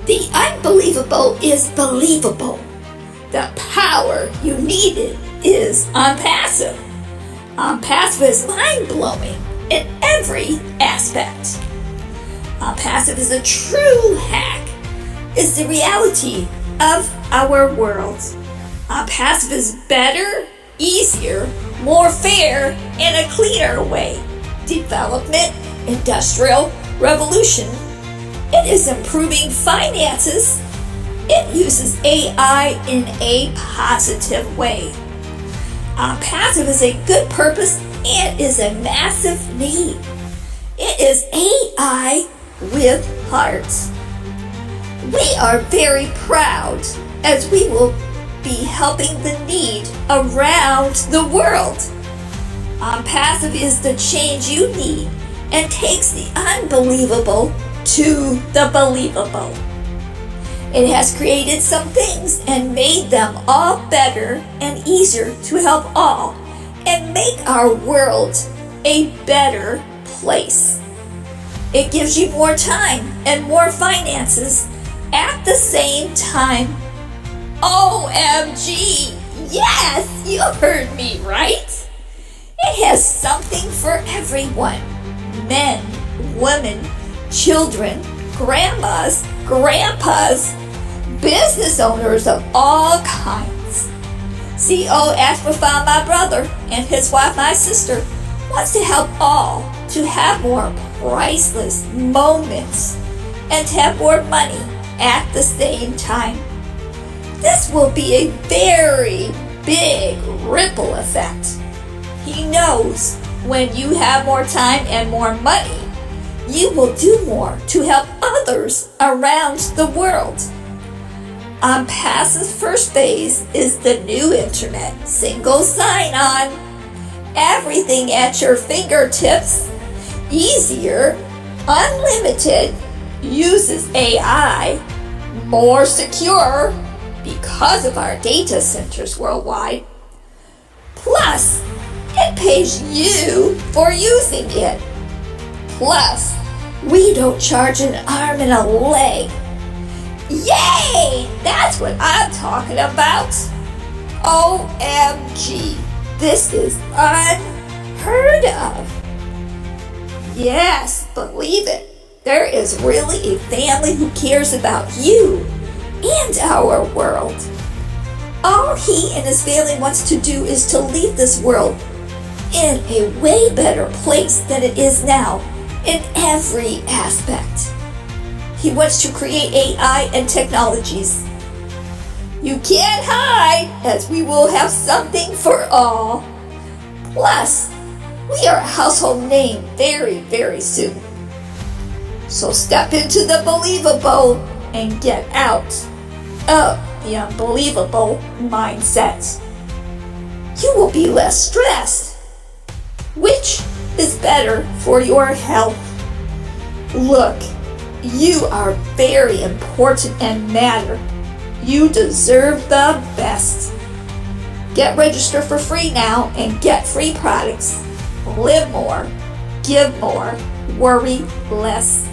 The unbelievable is believable. The power you needed is Onpassive. Onpassive is mind-blowing in every aspect. Onpassive is a true hack. It's the reality of our world. Onpassive is better, easier, more fair, and a cleaner way. Development, industrial revolution. It is improving finances. It uses AI in a positive way. Onpassive is a good purpose and is a massive need. It is AI with heart. We are very proud as we will be helping the need around the world. Onpassive is the change you need and takes the unbelievable to the believable. It has created some things and made them all better and easier to help all and make our world a better place. It gives you more time and more finances at the same time. OMG! Yes, you heard me right. It has something for everyone. Men, women, children, grandmas, grandpas, business owners of all kinds. CO Ashbafan, my brother, and his wife, my sister, wants to help all to have more priceless moments and to have more money at the same time. This will be a very big ripple effect. He knows when you have more time and more money, you will do more to help others around the world. Onpassive's first phase is the new internet, single sign-on, everything at your fingertips, easier, unlimited, uses AI, more secure because of our data centers worldwide. Plus, it pays you for using it. Plus, we don't charge an arm and a leg. Yay! That's what I'm talking about. OMG. This is unheard of. Yes, believe it. There is really a family who cares about you and our world. All he and his family wants to do is to leave this world in a way better place than it is now in every aspect. He wants to create AI and technologies. You can't hide, as we will have something for all. Plus, we are a household name very, very soon. So step into the believable and get out of the unbelievable mindset. You will be less stressed, which is better for your health. Look, you are very important and matter. You deserve the best. Get registered for free now and get free products. Live more, give more, worry less.